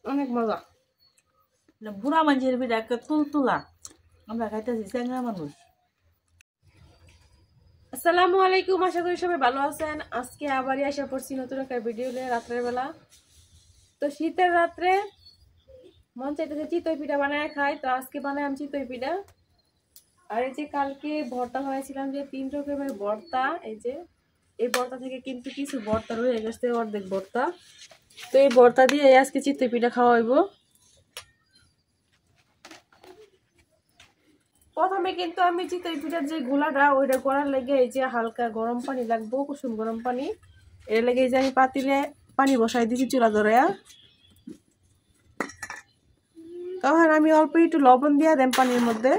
অনেক মজা। বুড়া মানুষের পিঠা একটা তুলতুলা, আমরা খাইতেছি চ্যাংরা মানুষ। আসসালামু আলাইকুম, আশা করি সবাই ভালো আছেন। আজকে আবারই আশা করছি নতুন একটা ভিডিও নিয়ে রাত্রের বেলা। তো শীতের রাত্রে মন চাইতেছে চিতই পিঠা বানায় খাই, তো আজকে বানাই আমি চিতই পিঠা। আর এই যে কালকে ভর্তা বানাইছিলাম, যে 3 রকমের ভর্তা, এই যে এই ভর্তা থেকে কিন্তু কিছু ভর্তা রয়ে গেছে, অর্ধেক ভর্তা। তো এই ভর্তা দিয়ে আজকে চিতই পিঠা খাওয়া হইব। প্রথমে কিন্তু আমি চিতই পিঠার যে গুলাটা ওইটা করার লেগে এই যে হালকা গরম পানি লাগবো, কুসুম গরম পানি। এর লেগে যে আমি পাতিলে পানি বসাই দিছি চুলা ধরে। তখন আমি অল্প একটু লবণ দিয়ে দেন পানির মধ্যে।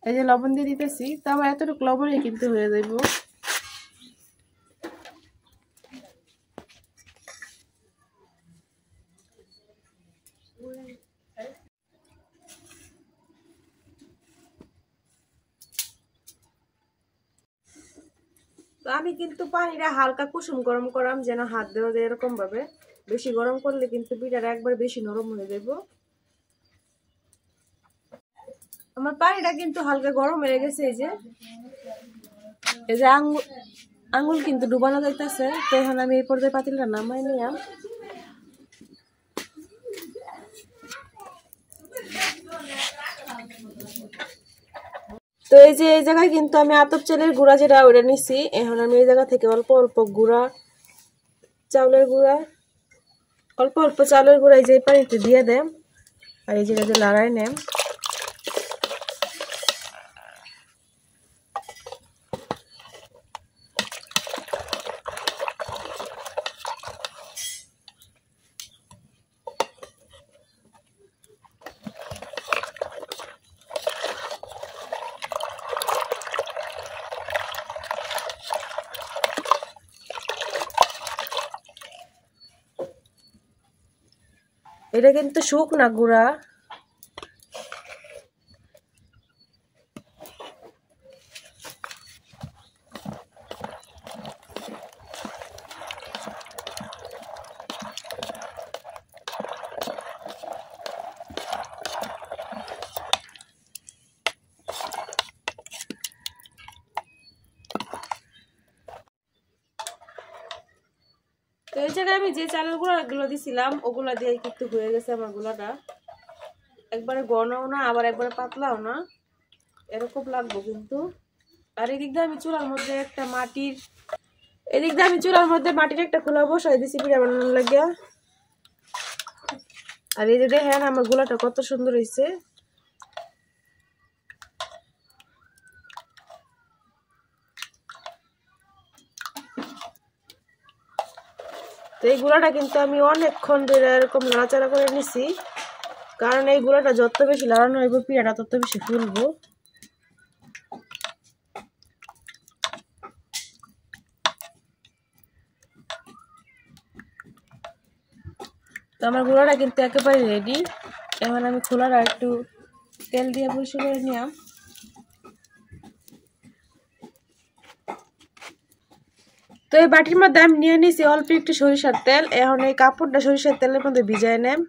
এই যে লবণ দিয়ে দিতেছি, তো আমার এতটুকু লবণই কিন্তু হয়ে যাইব। তো আমি কিন্তু পানিটা হালকা কুসুম গরম করাম, যেন হাত দেওয়া যায় এরকম ভাবে। বেশি গরম করলে কিন্তু পিঠাটা একবার বেশি নরম হয়ে যাইব। আমার পানিটা কিন্তু হালকা গরম হয়ে গেছে। এই যে আঙুল কিন্তু ডুবানো যাইতেছে। তো এখন আমি এই পর্যায়ে পাতিলটা নামাই নিলাম। তো এই যে এই জায়গায় কিন্তু আমি আতপ চালের গুঁড়া যেটা ওটা নিছি। এখন আমি এই জায়গা থেকে অল্প অল্প গুঁড়া চাউলের গুঁড়া, অল্প অল্প চাউলের গুঁড়া এই যে পানিতে দিয়ে দেম। আর এই যেটা লাগাই নেম। এটা কিন্তু শুকনা গুঁড়া। তো এই জায়গায় আমি যে চালের গুঁড়াগুলো দিছিলাম ওগুলা দিয়ে কিন্তু হয়ে গেছে আমার গুলাটা। একবারে ঘনও না, আবার একবারে পাতলাও না, এরকম লাগবো কিন্তু। আর এদিক দিয়ে আমি চুলার মধ্যে একটা খোলা বসাই দিছি পিঠা বানানোর লাগিয়া। আর এই যে দেখেন আমার গুলাটা কত সুন্দর হয়েছে। তো এই গুলাটা কিন্তু আমি অনেকক্ষণ ধরে এরকম নাড়াচাড়া করে নিছি, কারণ এই গুলাটা যত বেশি লাড়ানো হইব পিঠাটা তত বেশি ফুলবো। তো আমার গুঁড়াটা কিন্তু একেবারে রেডি। এখন আমি খোলাটা একটু তেল দিয়ে পরিষ্কার করে নিলাম। তো এই বাটির মধ্যে আমি নিয়ে নিছি অল্প একটু সরিষার তেল। এখন এই কাপড়টা সরিষার তেলের মধ্যে ভিজাই নেম,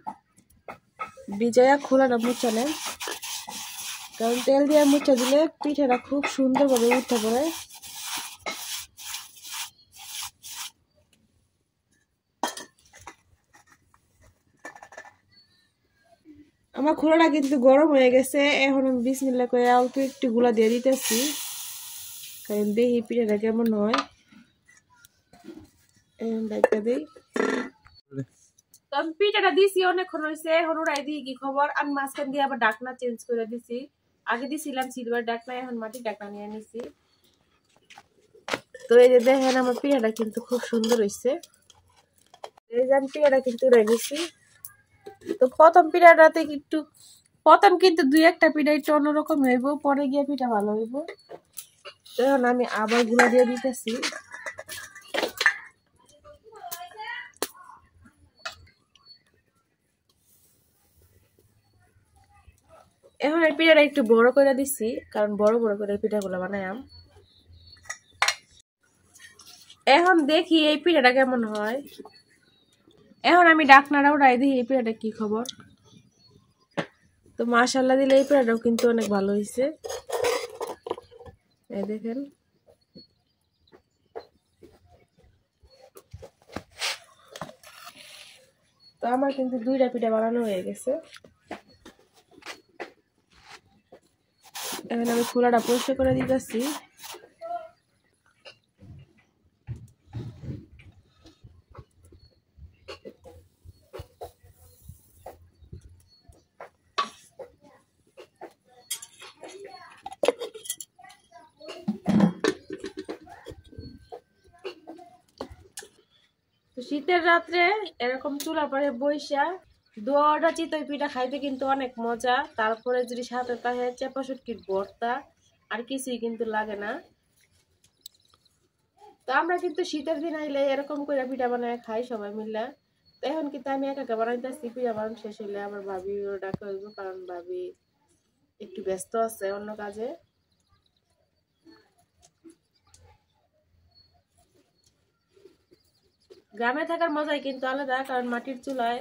ভিজাইয়া খোলাটা মুছা নেম। কারণ তেল দিয়ে মুছা দিলে পিঠাটা খুব সুন্দরভাবে উঠে পড়ে। আমার খোলাটা কিন্তু গরম হয়ে গেছে। এখন আমি বিসমিল্লাহ করে অল্প একটু গুলা দিয়ে দিতেছি, কারণ দেখি পিঠাটা কেমন হয়। দেখা দিই। তো আমি পিঠাটা দিছি, অনেকক্ষণ হয়েছে। এখন ওরাই দিই কি খবর। আমি মাঝখান দিয়ে আবার ডাকনা চেঞ্জ করে দিছি। আগে দিছিলাম সিলভার ডাকনা, এখন মাটির ডাকনা নিয়ে নিছি। তো এই যে দেখেন আমার পিঠাটা কিন্তু খুব সুন্দর হয়েছে। এই যে আমি পিঠাটা কিন্তু উড়াই নিছি। তো প্রথম কিন্তু দুই একটা পিঠা একটু অন্যরকম হইব, পরে গিয়ে পিঠা ভালো হইব। তো এখন আমি আবার গুঁড়া দিয়ে দিতেছি। এখন এই পিঠাটা একটু বড় করে দিছি, কারণ বড় বড় করে পিঠাগুলো বানায়াম। এখন দেখি এই পিঠাটা কেমন হয়। এখন আমি ডাকনাটা উঠাই দিই এই পিঠাটা কি খবর। তো মাশাআল্লাহ দিলে এই পিঠাটাও কিন্তু অনেক ভালো হয়েছে, এই দেখেন। তো আমার কিন্তু 2টা পিঠা বানানো হয়ে গেছে। এখন আমি খোলাটা পরিষ্কার করে দিতেছি। তো শীতের রাত্রে এরকম চুলা পরে বইসা 2টা চিতই পিঠা খাইতে কিন্তু অনেক মজা। তারপরে যদি সাথে থাকে চেপা শুটকির ভর্তা, আর কিছুই কিন্তু লাগে না। তো আমরা কিন্তু শীতের দিন আইলে এরকম করে পিঠা বানায় খাই সবাই মিলে। তো এখন কিন্তু আমি একা একা বানাইতেছি, পিঠা বানানো শেষ হইলে আমার ভাবি ডাকা হইব, কারণ ভাবি একটু ব্যস্ত আছে অন্য কাজে। গ্রামে থাকার মজাই কিন্তু আলাদা, কারণ মাটির চুলায়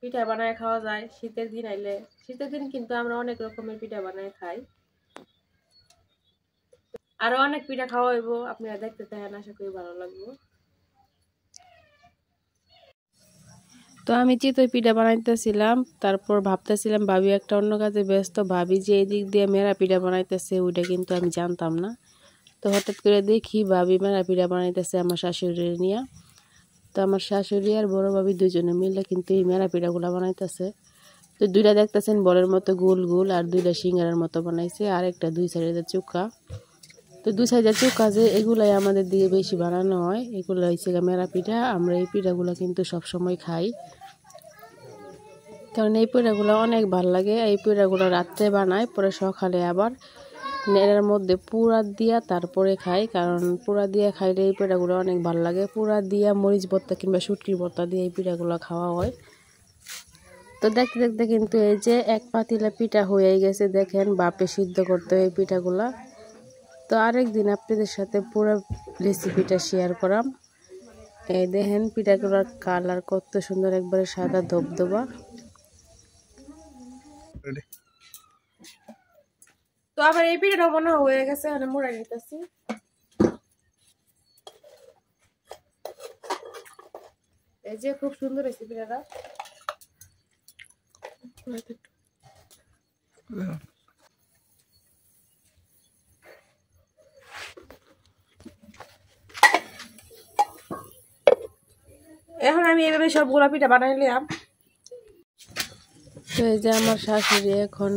পিঠা বানায় খাওয়া যায়। শীতের দিন আইলে, শীতের দিন কিন্তু আমরা অনেক রকমের পিঠা বানায় খাই, আরো অনেক পিঠা খাওয়া হইব। আপনারা দেখতে থাকেন, আশা করি ভালো লাগবে। তো আমি চিতই পিঠা বানাইতেছিলাম, তারপর ভাবতেছিলাম ভাবি একটা অন্য কাজে ব্যস্ত, ভাবি যে এদিক দিয়ে মেরা পিঠা বানাইতেছে ওইটা কিন্তু আমি জানতাম না। তো হঠাৎ করে দেখি ভাবি মেরা পিঠা বানাইতেছে আমার শাশুড়ি নিয়ে। তো আমার শাশুড়ি আর বড় ভাবি দুজনে মিলে কিন্তু এই মেরা পিঠাগুলা বানাইতেছে। তো 2টা দেখতেছেন বলের মতো গোল গোল, আর 2টা সিঙ্গারার মতো বানাইছে, আর একটা 2 সাইডের চুক্কা। তো 2 সাইডের চুক্কা যে এগুলাই আমাদের দিকে বেশি বানানো হয়, এগুলো হচ্ছে মেরা পিঠা। আমরা এই পিঠাগুলো কিন্তু সবসময় খাই, কারণ এই পিঠাগুলো অনেক ভালো লাগে। এই পিঠাগুলো রাত্রে বানায়, পরে সকালে আবার নেড়ার মধ্যে পুরা দিয়া তারপরে খাই, কারণ পুরা দিয়া খাইলে এই পিঠাগুলো অনেক ভালো লাগে। পুরা দিয়া মরিচ ভর্তা কিংবা শুটকির ভর্তা দিয়ে এই পিঠাগুলো খাওয়া হয়। তো দেখতে দেখতে কিন্তু এই যে এক পাতিলা পিঠা হয়ে গেছে, দেখেন বাপে সিদ্ধ করতে হয় এই পিঠাগুলা। তো আরেকদিন আপনাদের সাথে পুরো রেসিপিটা শেয়ার করাম। এই দেখেন পিঠাগুলোর কালার কত সুন্দর, একবারে সাদা ধবধবা। তো আবার এই পিঠাটা মনে হয়ে গেছে, মানে মুড়াই নিতেছি। এই যে খুব সুন্দর হয়েছে পিঠাটা। এখন আমি এইভাবে সবগুলা পিঠা বানাই নিলাম। তো এই যে আমার শাশুড়ি এখন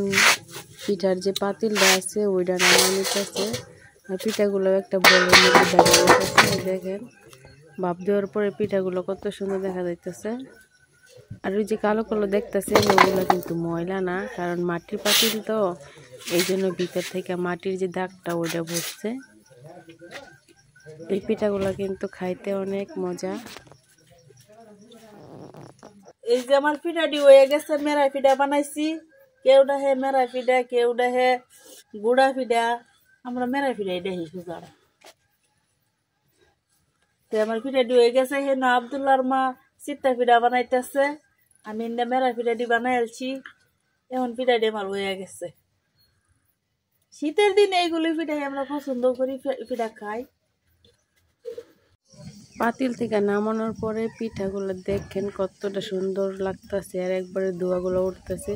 পিঠার যে পাতিলটা আছে ওইটা নামিয়ে নিতেছে, আর পিঠাগুলো একটা বলের মধ্যে দাঁড়িয়ে গেছে। দেখেন ভাপ দেওয়ার পরে পিঠাগুলো কত সুন্দর দেখা যাইতেছে। আর ওই যে কালো কালো দেখতেছেন ওগুলো কিন্তু ময়লা না, কারণ মাটির পাতিল তো, এই জন্য ভিতর থেকে মাটির যে দাগটা ওইটা বসছে। এই পিঠাগুলো কিন্তু খাইতে অনেক মজা। এই যে আমার পিঠাটি হয়ে গেছে, মেরা পিঠা বানাইছি। কেউ ডাহে মেরা পিঠা, কেউ ডাহে গুড়া পিঠা, আমরা মেরা পিঠাই দেখি সুজার। তো আমার পিঠাটি হয়ে গেছে, হেন আবদুল্লার মা চিত্তা পিঠা বানাইতেছে, আমি মেরা পিঠাটি বানাইছি। এখন পিঠাটি আমার হয়ে গেছে। শীতের দিনে এইগুলি পিঠাই আমরা পছন্দ করি, পিঠা খাই। পাতিল থেকে নামানোর পরে পিঠাগুলো দেখেন কতটা সুন্দর লাগতেছে, আর একবারে ধোঁয়াগুলো উঠতেছে।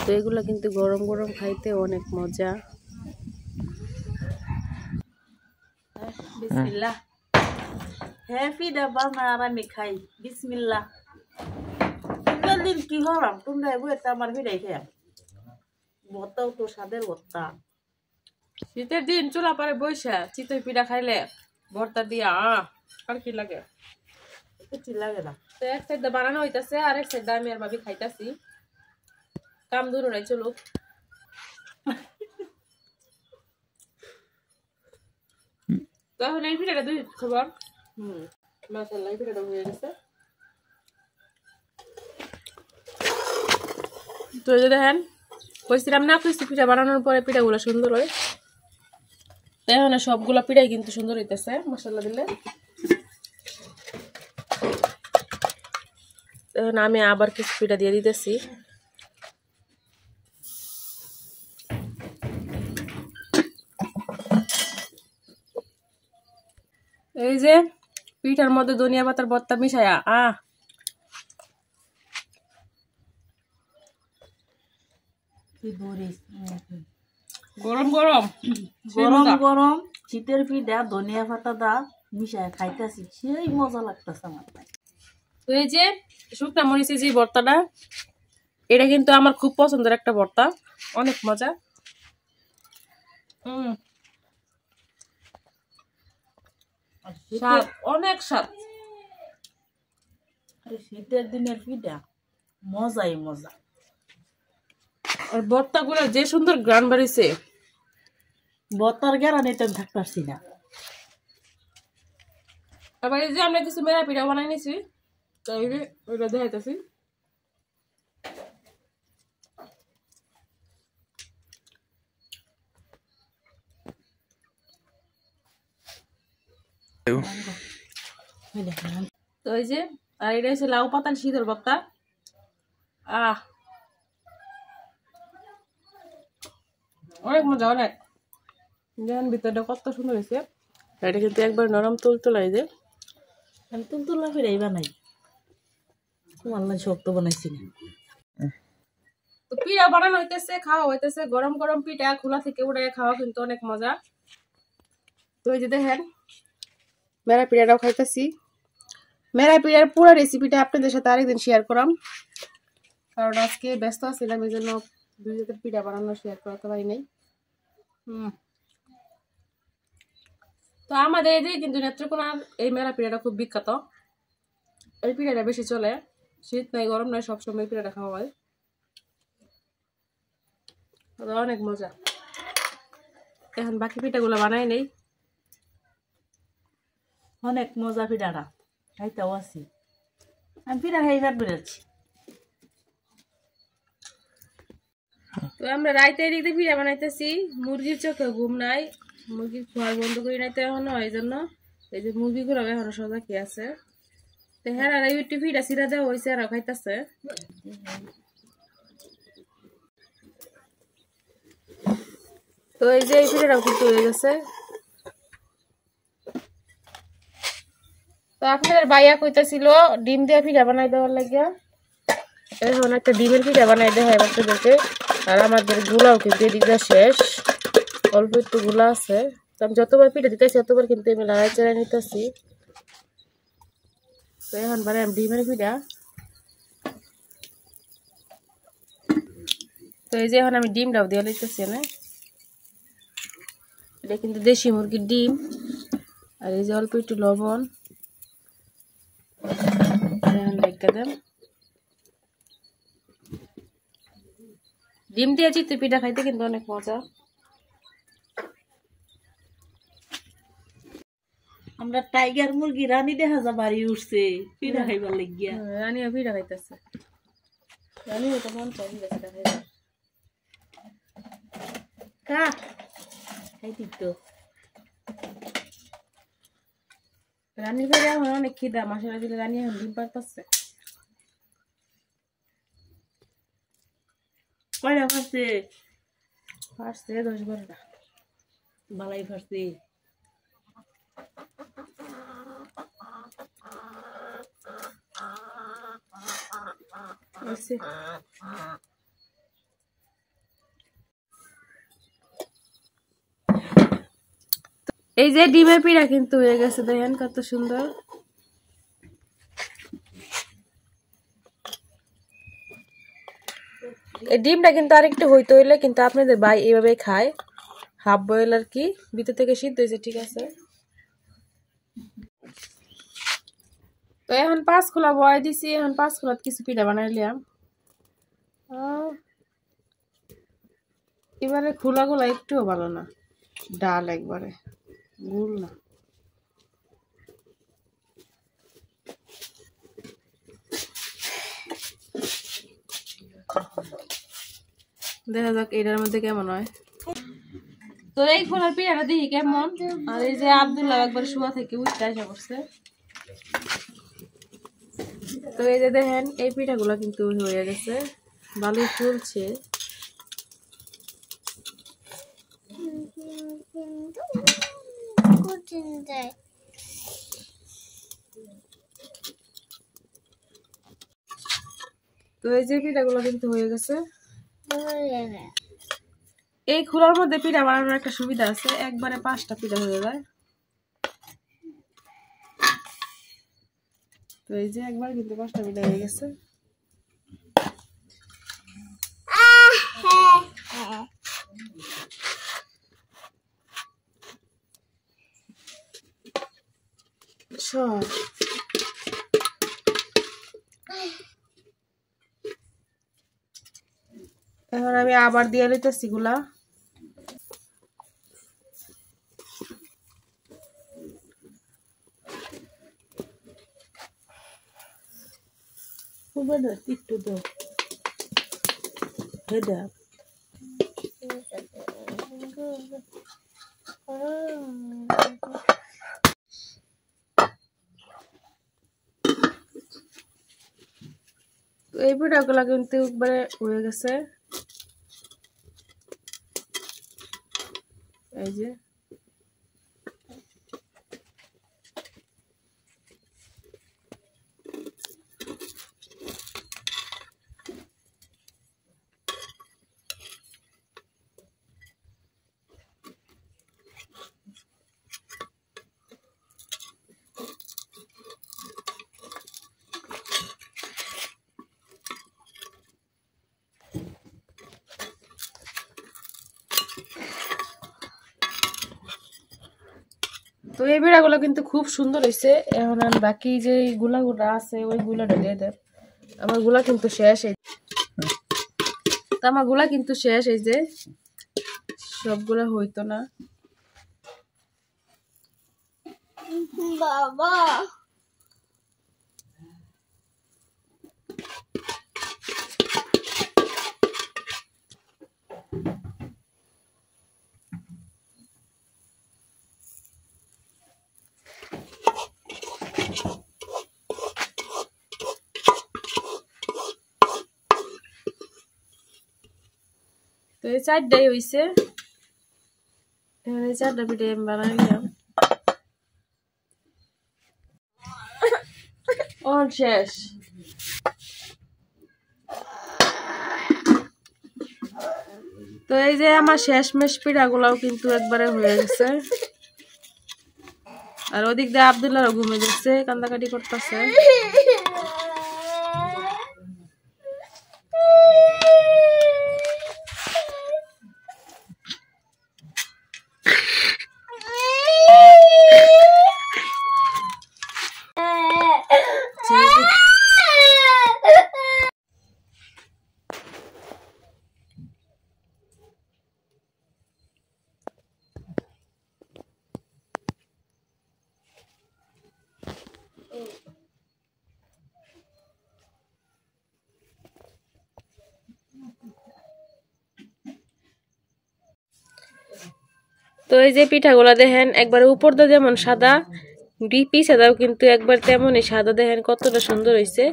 তো এগুলো কিন্তু গরম গরম খাইতে অনেক মজা। বিসমিল্লাহ। হ্যাঁ পিঠা বানা আর আমি খাই, বিসমিল্লাহ। শীতের দিন কি হলাম তোমরা বইতে আমার পিঠাই খেয়ে, ভর্তাও তো স্বাদের ভর্তা। শীতের দিন চুলা পরে বৈশা চিতই পিঠা খাইলে ভর্তা দিয়া আর কি লাগে, কিছু লাগে না। তো এক সাইড বানানো হইতাছে, আর এক সাইড আমি আর ভাবি খাইতাছি। কাম দূর নাই চলুক। তো এখন এই পিঠাটা দুই খবর। মাশাআল্লাহ এই পিঠাটা হয়ে গেছে। তো এই যে দেখেন কইছিলাম না, কইছি পিঠা বানানোর পরে পিঠাগুলো সুন্দর হয়। এখন সবগুলা পিঠাই কিন্তু সুন্দর হইতেছে মাশাআল্লাহ দিলে। এখন আমি আবার কিছু পিঠা দিয়ে দিতেছি। এই যে পিঠার মধ্যে ধনিয়া পাতার ভর্তা মিশায়া গরম গরম গরম গরম শীতের পিঠা ধনিয়া পাতা দা মিশায় খাইতেছি, সেই মজা লাগতেছে আমার। তো এই যে শুকনা মরিচের যে ভর্তাটা, এটা কিন্তু আমার খুব পছন্দের একটা ভর্তা, অনেক মজা। স্বাদ, অনেক স্বাদ। শীতের দিনের পিঠা মজাই মজা। আর ভর্তা গুলো যে সুন্দর গ্রান বাড়িছে, ভর্তার গ্যারানি তো থাকতে পারছি না। আবার এই যে আমরা কিছু মেরা পিঠা বানাই নিছি, তাই ওইটা দেখাইতেছি। তো এই যে, আর এটা হচ্ছে লাউ পাতার শীতের ভর্তা। অনেক মজা, অনেক। যেমন ভিতরটা কত সুন্দর হয়েছে, এটা কিন্তু একবার নরম তুলতুলা। এই যে আমি তুলতুলা ফিরাই বানাই, তোমার শক্ত বানাইছি না। তো পিঠা বানানো হইতেছে, খাওয়া হইতেছে, গরম গরম পিঠা খোলা থেকে উঠে খাওয়া কিন্তু অনেক মজা। তো এই যে দেখেন মেরা পিঠাটাও খাইতেছি। মেরা পিঠার পুরো রেসিপিটা আপনাদের সাথে আরেকদিন শেয়ার করাম, কারণ আজকে ব্যস্ত আছিলাম, এই জন্য দুই জাতের পিঠা বানানো শেয়ার করতে পারি নাই। তো আমাদের এদিকে কিন্তু নেত্রকোনার এই মেরা পিঠাটা খুব বিখ্যাত। এই পিঠাটা বেশি চলে, শীত নাই গরম নাই সবসময় পিঠাটা খাওয়া হয়, অনেক মজা। এখন বাকি পিঠাগুলো বানাই নেই। অনেক মজা পিঠাটা, খাইতেও আছি। আমি পিঠা খাইবার বেরোচ্ছি। তো আমরা রাইতে এদিকে পিঠা বানাইতেছি। মুরগির চোখে ঘুম নাই, মুরগির খোয়ার বন্ধ করি নাই তো এখনো, এই জন্য এই যে মুরগিগুলো এখনো সোজা খেয়ে আছে। তো হ্যাঁ, আর এই পিঠা সিরা দেওয়া হয়েছে, আর খাইতেছে। তো এই যে এই পিঠাটাও কিন্তু হয়ে গেছে। তো আপনাদের ভাইয়া কইতাছিল ডিম দিয়ে পিঠা বানাই দেওয়ার লাগিয়া, এখন একটা ডিমের পিঠা বানাই দেওয়া হয় বাচ্চাদেরকে। আর আমাদের গুলাও কিন্তু এদিকটা শেষ, অল্প একটু গুলা আছে। তো আমি যতবার পিঠা দিতেছি ততবার কিন্তু আমি লড়াই চালাই নিতেছি। তো এখন বানাই ডিমের পিঠা। তো এই যে এখন আমি ডিমটাও দিয়ে লিখতেছি না, এটা কিন্তু দেশি মুরগির ডিম। আর এই যে অল্প একটু লবণ দেন। ডিম দিয়ে চিতই পিঠা খাইতে কিন্তু অনেক মজা। আমরা টাইগার মুরগি রানী দেখা যা বাড়ি উঠছে পিঠা খাইবার লাগিয়া। রানীও পিঠা খাইতেছে, রানীও তো মন চাই পিঠা খাইতে। খাইতি তো রানীর পেটে এখন অনেক খিদা, মশলা দিলে রানী এখন ডিম পারতেছে। কয়টা ফারছে? ফারছে 10-12টা। বালাই ফারছে। এই যে ডিমের পিঠা কিন্তু হয়ে গেছে, দেখেন কত সুন্দর। এই ডিমটা কিন্তু আরেকটু হইতে হইলে কিন্তু আপনাদের ভাই এইভাবে খায়, হাফ বয়েল আর কি, ভিতর থেকে সিদ্ধ হয়েছে, ঠিক আছে। তো এখন 5 খোলা বয় দিছি, এখন 5 খোলাত কিছু পিঠা বানাইলাম। এবারে খোলাগুলা একটুও ভালো না, ডাল একবারে গুল না। দেখা যাক এটার মধ্যে কেমন হয়। তো এই খোলার পিঠাটা দেখি কেমন। আর এই যে আব্দুল্লাহ একবার শুয়া থেকে উঠতে আসা করছে। তো এই যে দেখেন এই পিঠাগুলো কিন্তু হয়ে গেছে, ভালোই ফুলছে। তো এই যে পিঠাগুলো কিন্তু হয়ে গেছে। এই খোলার মধ্যে পিঠা বানানোর একটা সুবিধা আছে, একবারে 5টা পিঠা হয়ে যায়। তো এই যে একবার কিন্তু 5টা পিঠা হয়ে গেছে। এখন আমি আবার দিয়ে লইতেছি গুলা। একটু দাও, এই পিঠাগুলা কিন্তু একবারে হয়ে গেছে। এই যে তো এই পিঠাগুলো কিন্তু খুব সুন্দর হয়েছে। এখন বাকি যে গুলা আছে ওই গুলা ঢেলে দেব। আমার গুলা কিন্তু শেষ। তো আমার গুলা কিন্তু শেষ। এই যে সবগুলা হইতো না বাবা। তো এই 4টাই হয়েছে। এই 4টা পিঠে আমি বানাই নিলাম। শেষ। তো এই যে আমার শেষমেশ পিঠাগুলাও কিন্তু একবারে হয়ে গেছে। আর ওদিক দিয়ে আব্দুল্লাহও ঘুমে যাচ্ছে, কান্দাকাটি করতেছে। তো এই যে পিঠাগুলা দেখেন একবারে উপরটা যেমন সাদা, পিছাটাও কিন্তু একবার তেমনই সাদা। দেখেন কতটা সুন্দর হয়েছে।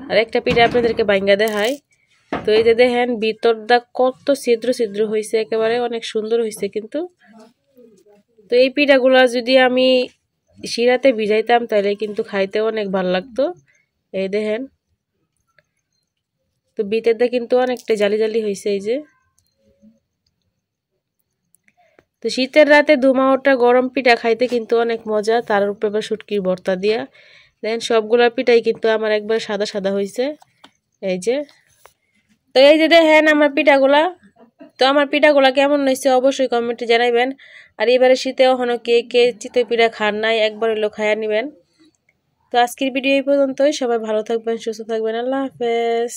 আর একটা পিঠা আপনাদেরকে ভাঙ্গা দেখায়। তো এই যে দেখেন ভিতরটা কত ছিদ্র ছিদ্র হয়েছে, একেবারে অনেক সুন্দর হয়েছে কিন্তু। তো এই পিঠাগুলা যদি আমি শিরাতে ভিজাইতাম তাহলে কিন্তু খাইতে অনেক ভালো লাগতো। এই দেখেন তো ভিতরটা কিন্তু অনেকটা জালি জালি হয়েছে। এই যে তো শীতের রাতে ধুমাওটা গরম পিঠা খাইতে কিন্তু অনেক মজা, তার উপরে আবার শুটকির ভর্তা দিয়া। দেখেন সবগুলা পিঠাই কিন্তু আমার একবার সাদা সাদা হয়েছে। এই যে তো এই যে দেখেন আমার পিঠাগুলা। তো আমার পিঠাগুলা কেমন হয়েছে অবশ্যই কমেন্টে জানাইবেন। আর এবারে শীতে এখনো কে কে চিতই পিঠা খান নাই, একবার হইলো খাইয়া নিবেন। তো আজকের ভিডিও এই পর্যন্তই। সবাই ভালো থাকবেন, সুস্থ থাকবেন। আল্লাহ হাফেজ।